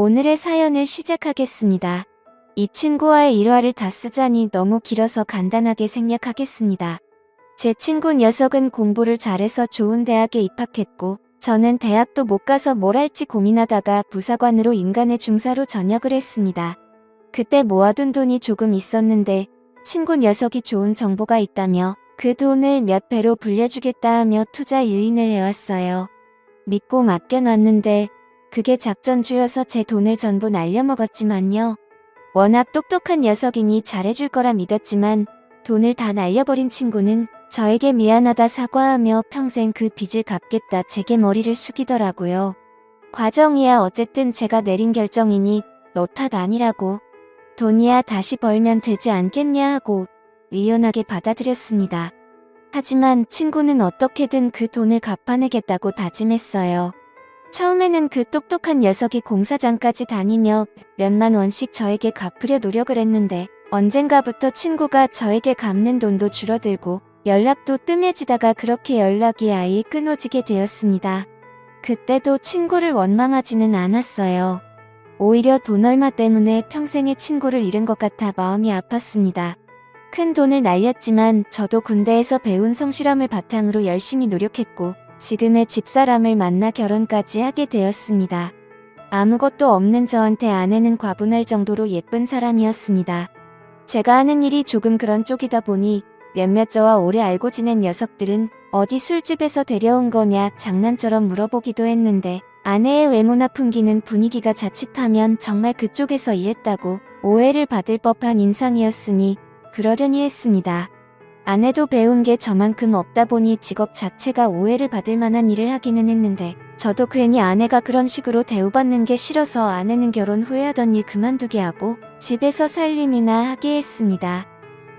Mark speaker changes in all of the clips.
Speaker 1: 오늘의 사연을 시작하겠습니다. 이 친구와의 일화를 다 쓰자니 너무 길어서 간단하게 생략하겠습니다. 제 친구 녀석은 공부를 잘해서 좋은 대학에 입학했고 저는 대학도 못 가서 뭘 할지 고민하다가 부사관으로 인간의 중사로 전역을 했습니다. 그때 모아둔 돈이 조금 있었는데 친구 녀석이 좋은 정보가 있다며 그 돈을 몇 배로 불려주겠다 하며 투자 유인을 해왔어요. 믿고 맡겨놨는데 그게 작전주여서 제 돈을 전부 날려먹었지만요. 워낙 똑똑한 녀석이니 잘해줄 거라 믿었지만 돈을 다 날려버린 친구는 저에게 미안하다 사과하며 평생 그 빚을 갚겠다 제게 머리를 숙이더라고요. 과정이야 어쨌든 제가 내린 결정이니 너 탓 아니라고. 돈이야 다시 벌면 되지 않겠냐 하고 의연하게 받아들였습니다. 하지만 친구는 어떻게든 그 돈을 갚아내겠다고 다짐했어요. 처음에는 그 똑똑한 녀석이 공사장까지 다니며 몇만 원씩 저에게 갚으려 노력을 했는데 언젠가부터 친구가 저에게 갚는 돈도 줄어들고 연락도 뜸해지다가 그렇게 연락이 아예 끊어지게 되었습니다. 그때도 친구를 원망하지는 않았어요. 오히려 돈 얼마 때문에 평생의 친구를 잃은 것 같아 마음이 아팠습니다. 큰 돈을 날렸지만 저도 군대에서 배운 성실함을 바탕으로 열심히 노력했고 지금의 집사람을 만나 결혼까지 하게 되었습니다. 아무것도 없는 저한테 아내는 과분할 정도로 예쁜 사람이었습니다. 제가 하는 일이 조금 그런 쪽이다 보니 몇몇 저와 오래 알고 지낸 녀석들은 어디 술집에서 데려온 거냐 장난처럼 물어보기도 했는데 아내의 외모나 풍기는 분위기가 자칫하면 정말 그쪽에서 일했다고 오해를 받을 법한 인상이었으니 그러려니 했습니다. 아내도 배운 게 저만큼 없다 보니 직업 자체가 오해를 받을 만한 일을 하기는 했는데 저도 괜히 아내가 그런 식으로 대우받는 게 싫어서 아내는 결혼 후에 하던 일 그만두게 하고 집에서 살림이나 하게 했습니다.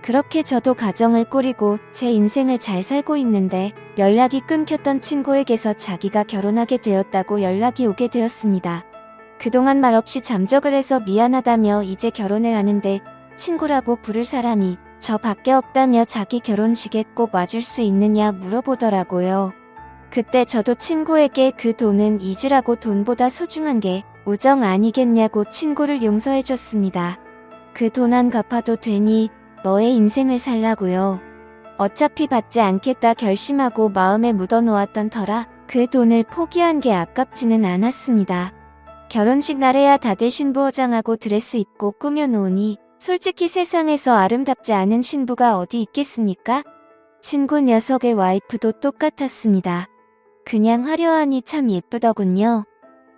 Speaker 1: 그렇게 저도 가정을 꾸리고 제 인생을 잘 살고 있는데 연락이 끊겼던 친구에게서 자기가 결혼하게 되었다고 연락이 오게 되었습니다. 그동안 말없이 잠적을 해서 미안하다며 이제 결혼을 하는데 친구라고 부를 사람이 저 밖에 없다며 자기 결혼식에 꼭 와줄 수 있느냐 물어보더라고요. 그때 저도 친구에게 그 돈은 잊으라고 돈보다 소중한 게 우정 아니겠냐고 친구를 용서해줬습니다. 그 돈 안 갚아도 되니 너의 인생을 살라고요. 어차피 받지 않겠다 결심하고 마음에 묻어놓았던 터라 그 돈을 포기한 게 아깝지는 않았습니다. 결혼식 날에야 다들 신부 화장하고 드레스 입고 꾸며놓으니 솔직히 세상에서 아름답지 않은 신부가 어디 있겠습니까? 친구 녀석의 와이프도 똑같았습니다. 그냥 화려하니 참 예쁘더군요.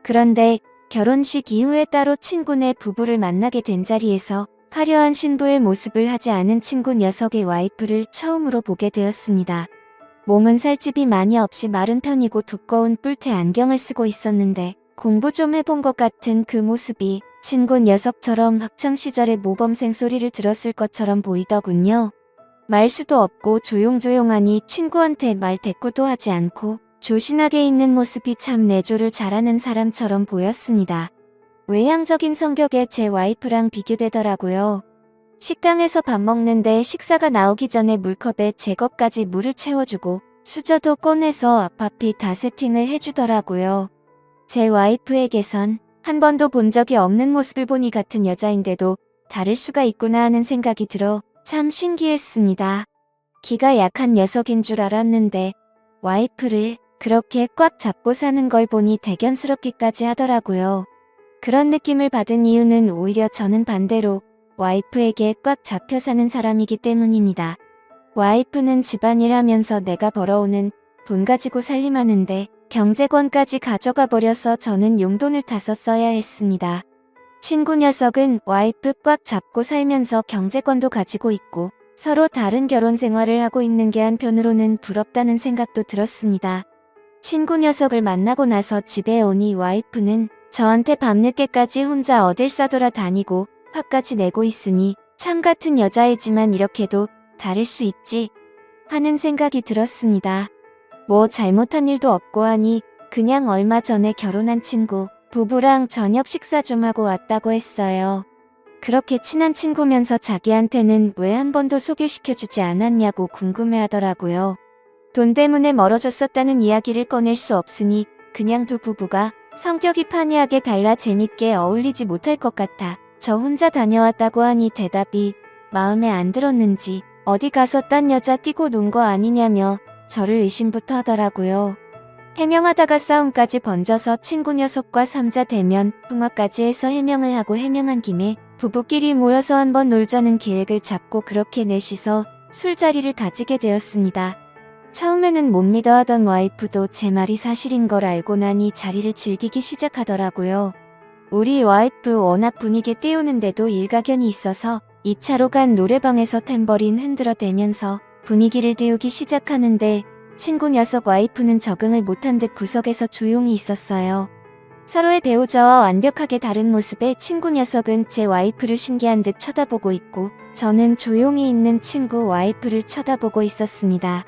Speaker 1: 그런데 결혼식 이후에 따로 친구네 부부를 만나게 된 자리에서 화려한 신부의 모습을 하지 않은 친구 녀석의 와이프를 처음으로 보게 되었습니다. 몸은 살집이 많이 없이 마른 편이고 두꺼운 뿔테 안경을 쓰고 있었는데 공부 좀 해본 것 같은 그 모습이 친구 녀석처럼 학창시절의 모범생 소리를 들었을 것처럼 보이더군요. 말수도 없고 조용조용하니 친구한테 말 대꾸도 하지 않고 조신하게 있는 모습이 참 내조를 잘하는 사람처럼 보였습니다. 외향적인 성격의 제 와이프랑 비교되더라고요. 식당에서 밥 먹는데 식사가 나오기 전에 물컵에 제 것까지 물을 채워주고 수저도 꺼내서 앞앞이 다 세팅을 해주더라고요. 제 와이프에게선 한 번도 본 적이 없는 모습을 보니 같은 여자인데도 다를 수가 있구나 하는 생각이 들어 참 신기했습니다. 기가 약한 녀석인 줄 알았는데 와이프를 그렇게 꽉 잡고 사는 걸 보니 대견스럽기까지 하더라고요. 그런 느낌을 받은 이유는 오히려 저는 반대로 와이프에게 꽉 잡혀 사는 사람이기 때문입니다. 와이프는 집안일 하면서 내가 벌어오는 돈 가지고 살림하는데 경제권까지 가져가 버려서 저는 용돈을 타서 써야 했습니다. 친구 녀석은 와이프 꽉 잡고 살면서 경제권도 가지고 있고 서로 다른 결혼 생활을 하고 있는 게 한편으로는 부럽다는 생각도 들었습니다. 친구 녀석을 만나고 나서 집에 오니 와이프는 저한테 밤늦게까지 혼자 어딜 싸돌아 다니고 화까지 내고 있으니 참 같은 여자이지만 이렇게도 다를 수 있지 하는 생각이 들었습니다. 뭐 잘못한 일도 없고 하니 그냥 얼마 전에 결혼한 친구 부부랑 저녁 식사 좀 하고 왔다고 했어요. 그렇게 친한 친구면서 자기한테는 왜 한 번도 소개시켜주지 않았냐고 궁금해하더라고요. 돈 때문에 멀어졌었다는 이야기를 꺼낼 수 없으니 그냥 두 부부가 성격이 판이하게 달라 재밌게 어울리지 못할 것 같아 저 혼자 다녀왔다고 하니 대답이 마음에 안 들었는지 어디 가서 딴 여자 끼고 논 거 아니냐며 저를 의심부터 하더라고요. 해명하다가 싸움까지 번져서 친구 녀석과 삼자 대면 통화까지 해서 해명을 하고 해명한 김에 부부끼리 모여서 한번 놀자는 계획을 잡고 그렇게 넷이서 술자리를 가지게 되었습니다. 처음에는 못 믿어 하던 와이프도 제 말이 사실인 걸 알고 나니 자리를 즐기기 시작하더라고요. 우리 와이프 워낙 분위기 띄우는데도 일가견이 있어서 2차로 간 노래방에서 탬버린 흔들어대면서 분위기를 띄우기 시작하는데 친구 녀석 와이프는 적응을 못한 듯 구석에서 조용히 있었어요. 서로의 배우자와 완벽하게 다른 모습의 친구 녀석은 제 와이프를 신기한 듯 쳐다보고 있고 저는 조용히 있는 친구 와이프를 쳐다보고 있었습니다.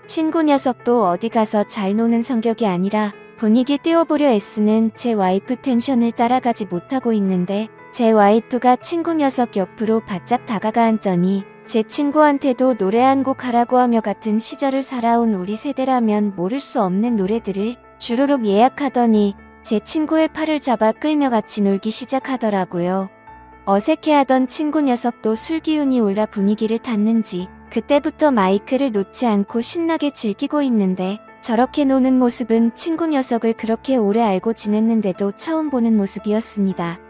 Speaker 1: 친구 녀석도 어디 가서 잘 노는 성격이 아니라 분위기 띄워보려 애쓰는 제 와이프 텐션을 따라가지 못하고 있는데 제 와이프가 친구 녀석 옆으로 바짝 다가가 앉더니 제 친구한테도 노래 한 곡 하라고 하며 같은 시절을 살아온 우리 세대라면 모를 수 없는 노래들을 주르륵 예약하더니 제 친구의 팔을 잡아 끌며 같이 놀기 시작하더라고요. 어색해하던 친구 녀석도 술 기운이 올라 분위기를 탔는지 그때부터 마이크를 놓지 않고 신나게 즐기고 있는데 저렇게 노는 모습은 친구 녀석을 그렇게 오래 알고 지냈는데도 처음 보는 모습이었습니다.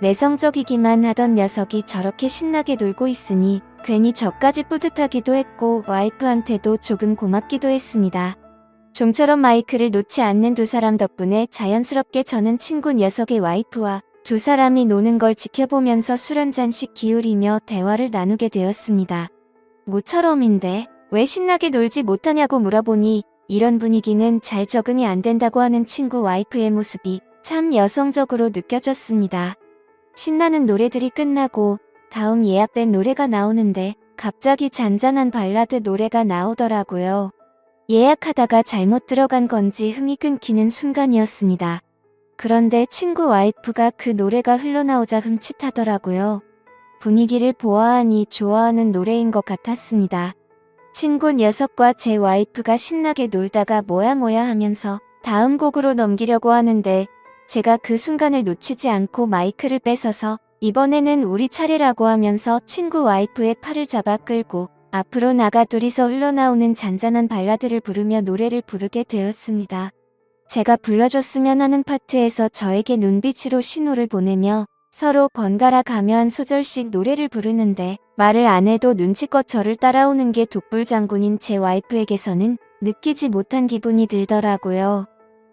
Speaker 1: 내성적이기만 하던 녀석이 저렇게 신나게 놀고 있으니 괜히 저까지 뿌듯하기도 했고 와이프한테도 조금 고맙기도 했습니다. 좀처럼 마이크를 놓지 않는 두 사람 덕분에 자연스럽게 저는 친구 녀석의 와이프와 두 사람이 노는 걸 지켜보면서 술 한 잔씩 기울이며 대화를 나누게 되었습니다. 모처럼인데 왜 신나게 놀지 못하냐고 물어보니 이런 분위기는 잘 적응이 안 된다고 하는 친구 와이프의 모습이 참 여성적으로 느껴졌습니다. 신나는 노래들이 끝나고 다음 예약된 노래가 나오는데 갑자기 잔잔한 발라드 노래가 나오더라고요. 예약하다가 잘못 들어간 건지 흥이 끊기는 순간이었습니다. 그런데 친구 와이프가 그 노래가 흘러나오자 흠칫하더라고요. 분위기를 보아하니 좋아하는 노래인 것 같았습니다. 친구 녀석과 제 와이프가 신나게 놀다가 뭐야 하면서 다음 곡으로 넘기려고 하는데 제가 그 순간을 놓치지 않고 마이크를 뺏어서 이번에는 우리 차례라고 하면서 친구 와이프의 팔을 잡아 끌고 앞으로 나가 둘이서 흘러나오는 잔잔한 발라드를 부르며 노래를 부르게 되었습니다. 제가 불러줬으면 하는 파트에서 저에게 눈빛으로 신호를 보내며 서로 번갈아 가며 한 소절씩 노래를 부르는데 말을 안 해도 눈치껏 저를 따라오는 게 독불장군인 제 와이프에게서는 느끼지 못한 기분이 들더라고요.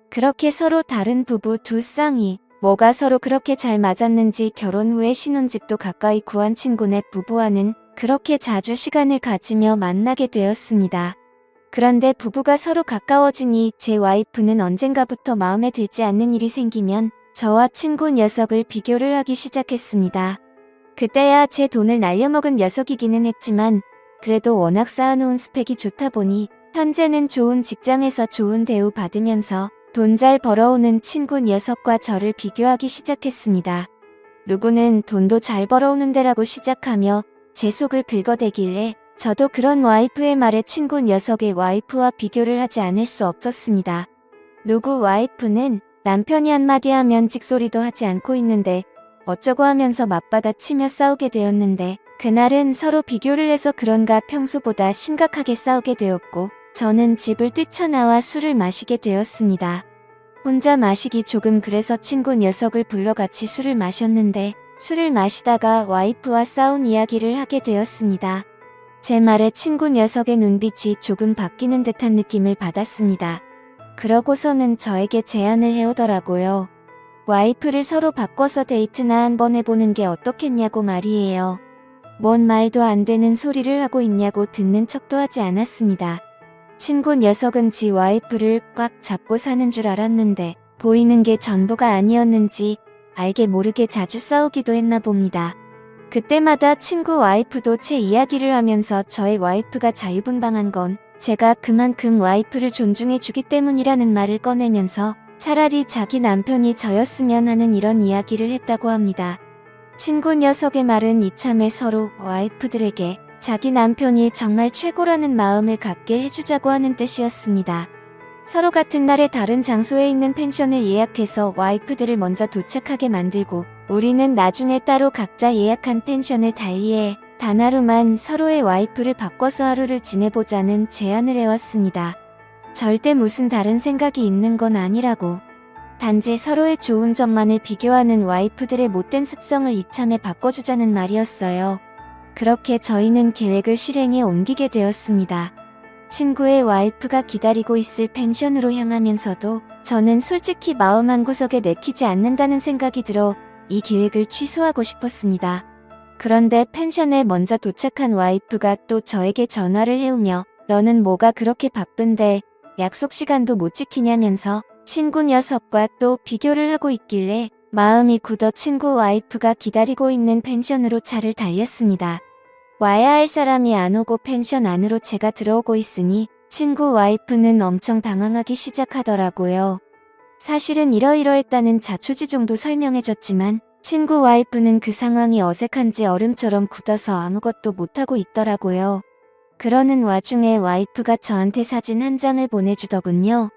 Speaker 1: 그렇게 서로 다른 부부 두 쌍이 뭐가 서로 그렇게 잘 맞았는지 결혼 후에 신혼집도 가까이 구한 친구네 부부와는 그렇게 자주 시간을 가지며 만나게 되었습니다. 그런데 부부가 서로 가까워지니 제 와이프는 언젠가부터 마음에 들지 않는 일이 생기면 저와 친구 녀석을 비교를 하기 시작했습니다. 그때야 제 돈을 날려먹은 녀석이기는 했지만 그래도 워낙 쌓아놓은 스펙이 좋다 보니 현재는 좋은 직장에서 좋은 대우 받으면서 돈 잘 벌어오는 친구 녀석과 저를 비교하기 시작했습니다. 누구는 돈도 잘 벌어오는 데라고 시작하며 제 속을 긁어대길래 저도 그런 와이프의 말에 친구 녀석의 와이프와 비교를 하지 않을 수 없었습니다. 누구 와이프는 남편이 한마디 하면 찍소리도 하지 않고 있는데 어쩌고 하면서 맞받아치며 싸우게 되었는데 그날은 서로 비교를 해서 그런가 평소보다 심각하게 싸우게 되었고 저는 집을 뛰쳐나와 술을 마시게 되었습니다. 혼자 마시기 조금 그래서 친구 녀석을 불러 같이 술을 마셨는데 술을 마시다가 와이프와 싸운 이야기를 하게 되었습니다. 제 말에 친구 녀석의 눈빛이 조금 바뀌는 듯한 느낌을 받았습니다. 그러고서는 저에게 제안을 해오더라고요. 와이프를 서로 바꿔서 데이트나 한번 해보는 게 어떻겠냐고 말이에요. 뭔 말도 안 되는 소리를 하고 있냐고 듣는 척도 하지 않았습니다. 친구 녀석은 지 와이프를 꽉 잡고 사는 줄 알았는데 보이는 게 전부가 아니었는지 알게 모르게 자주 싸우기도 했나 봅니다. 그때마다 친구 와이프도 제 이야기를 하면서 저의 와이프가 자유분방한 건 제가 그만큼 와이프를 존중해주기 때문이라는 말을 꺼내면서 차라리 자기 남편이 저였으면 하는 이런 이야기를 했다고 합니다. 친구 녀석의 말은 이참에 서로 와이프들에게 자기 남편이 정말 최고라는 마음을 갖게 해주자고 하는 뜻이었습니다. 서로 같은 날에 다른 장소에 있는 펜션을 예약해서 와이프들을 먼저 도착하게 만들고 우리는 나중에 따로 각자 예약한 펜션을 달리해 단 하루만 서로의 와이프를 바꿔서 하루를 지내보자는 제안을 해왔습니다. 절대 무슨 다른 생각이 있는 건 아니라고. 단지 서로의 좋은 점만을 비교하는 와이프들의 못된 습성을 이참에 바꿔주자는 말이었어요. 그렇게 저희는 계획을 실행에 옮기게 되었습니다. 친구의 와이프가 기다리고 있을 펜션으로 향하면서도 저는 솔직히 마음 한구석에 내키지 않는다는 생각이 들어 이 계획을 취소하고 싶었습니다. 그런데 펜션에 먼저 도착한 와이프가 또 저에게 전화를 해오며 너는 뭐가 그렇게 바쁜데 약속 시간도 못 지키냐면서 친구 녀석과 또 비교를 하고 있길래 마음이 굳어 친구 와이프가 기다리고 있는 펜션으로 차를 달렸습니다. 와야 할 사람이 안 오고 펜션 안으로 제가 들어오고 있으니 친구 와이프는 엄청 당황하기 시작하더라고요. 사실은 이러이러했다는 자초지 정도 설명해줬지만 친구 와이프는 그 상황이 어색한지 얼음처럼 굳어서 아무것도 못하고 있더라고요. 그러는 와중에 와이프가 저한테 사진 한 장을 보내주더군요.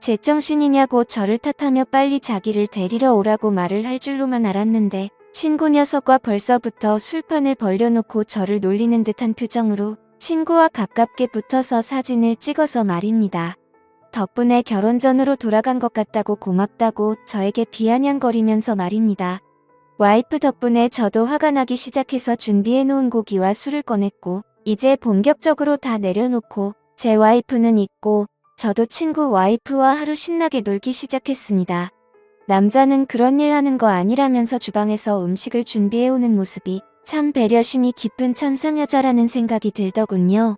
Speaker 1: 제정신이냐고 저를 탓하며 빨리 자기를 데리러 오라고 말을 할 줄로만 알았는데 친구 녀석과 벌써부터 술판을 벌려놓고 저를 놀리는 듯한 표정으로 친구와 가깝게 붙어서 사진을 찍어서 말입니다. 덕분에 결혼 전으로 돌아간 것 같다고 고맙다고 저에게 비아냥거리면서 말입니다. 와이프 덕분에 저도 화가 나기 시작해서 준비해놓은 고기와 술을 꺼냈고 이제 본격적으로 다 내려놓고 제 와이프는 있고 저도 친구 와이프와 하루 신나게 놀기 시작했습니다. 남자는 그런 일 하는 거 아니라면서 주방에서 음식을 준비해오는 모습이 참 배려심이 깊은 천상여자라는 생각이 들더군요.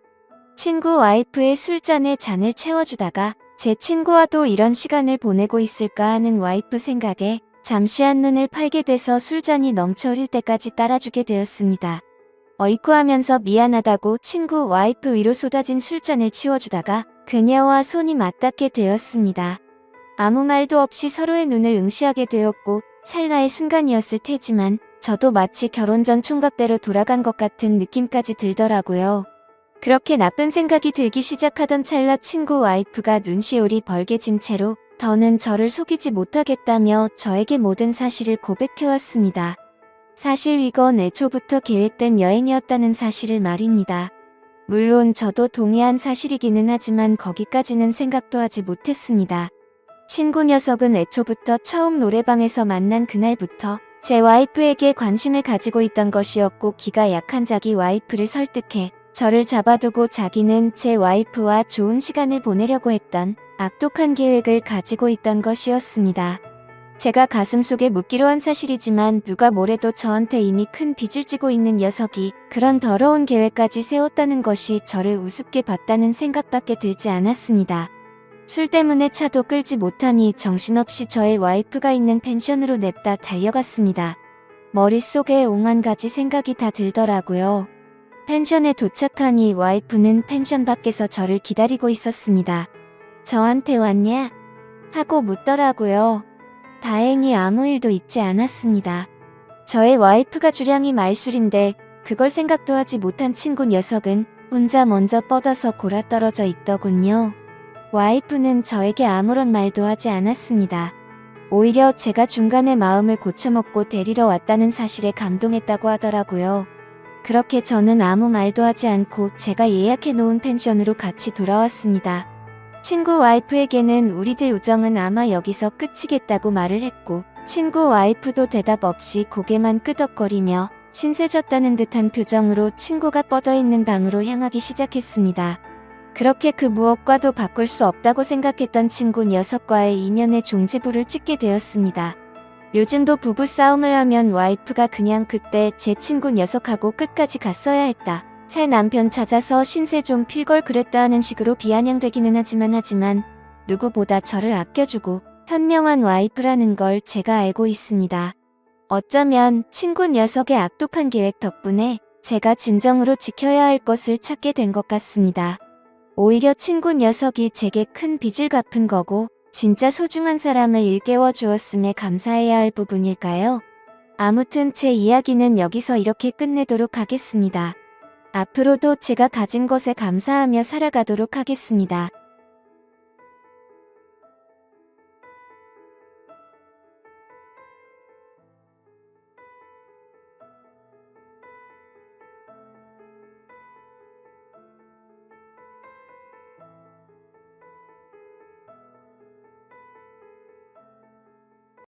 Speaker 1: 친구 와이프의 술잔에 잔을 채워주다가 제 친구와도 이런 시간을 보내고 있을까 하는 와이프 생각에 잠시 한눈을 팔게 돼서 술잔이 넘쳐 흐를 때까지 따라주게 되었습니다. 어이쿠 하면서 미안하다고 친구 와이프 위로 쏟아진 술잔을 치워주다가 그녀와 손이 맞닿게 되었습니다. 아무 말도 없이 서로의 눈을 응시하게 되었고 찰나의 순간이었을 테지만 저도 마치 결혼 전 총각대로 돌아간 것 같은 느낌까지 들더라고요. 그렇게 나쁜 생각이 들기 시작하던 찰나 친구 와이프가 눈시울이 벌개진 채로 더는 저를 속이지 못하겠다며 저에게 모든 사실을 고백해왔습니다. 사실 이건 애초부터 계획된 여행이었다는 사실을 말입니다. 물론 저도 동의한 사실이기는 하지만 거기까지는 생각도 하지 못했습니다. 친구 녀석은 애초부터 처음 노래방에서 만난 그날부터 제 와이프에게 관심을 가지고 있던 것이었고 기가 약한 자기 와이프를 설득해 저를 잡아두고 자기는 제 와이프와 좋은 시간을 보내려고 했던 악독한 계획을 가지고 있던 것이었습니다. 제가 가슴속에 묻기로 한 사실이지만 누가 뭐래도 저한테 이미 큰 빚을 지고 있는 녀석이 그런 더러운 계획까지 세웠다는 것이 저를 우습게 봤다는 생각밖에 들지 않았습니다. 술 때문에 차도 끌지 못하니 정신없이 저의 와이프가 있는 펜션으로 냅다 달려갔습니다. 머릿속에 오만 가지 생각이 다 들더라고요. 펜션에 도착하니 와이프는 펜션 밖에서 저를 기다리고 있었습니다. 저한테 왔냐? 하고 묻더라고요. 다행히 아무 일도 있지 않았습니다. 저의 와이프가 주량이 말술인데 그걸 생각도 하지 못한 친구 녀석은 혼자 먼저 뻗어서 골아떨어져 있더군요. 와이프는 저에게 아무런 말도 하지 않았습니다. 오히려 제가 중간에 마음을 고쳐먹고 데리러 왔다는 사실에 감동했다고 하더라고요. 그렇게 저는 아무 말도 하지 않고 제가 예약해놓은 펜션으로 같이 돌아왔습니다. 친구 와이프에게는 우리들 우정은 아마 여기서 끝이겠다고 말을 했고 친구 와이프도 대답 없이 고개만 끄덕거리며 신세졌다는 듯한 표정으로 친구가 뻗어있는 방으로 향하기 시작했습니다. 그렇게 그 무엇과도 바꿀 수 없다고 생각했던 친구 녀석과의 인연의 종지부를 찍게 되었습니다. 요즘도 부부싸움을 하면 와이프가 그냥 그때 제 친구 녀석하고 끝까지 갔어야 했다. 새 남편 찾아서 신세 좀 필 걸 그랬다 하는 식으로 비아냥되기는 하지만 누구보다 저를 아껴주고 현명한 와이프라는 걸 제가 알고 있습니다. 어쩌면 친구 녀석의 악독한 계획 덕분에 제가 진정으로 지켜야 할 것을 찾게 된 것 같습니다. 오히려 친구 녀석이 제게 큰 빚을 갚은 거고 진짜 소중한 사람을 일깨워 주었음에 감사해야 할 부분일까요? 아무튼 제 이야기는 여기서 이렇게 끝내도록 하겠습니다. 앞으로도 제가 가진 것에 감사하며 살아가도록 하겠습니다.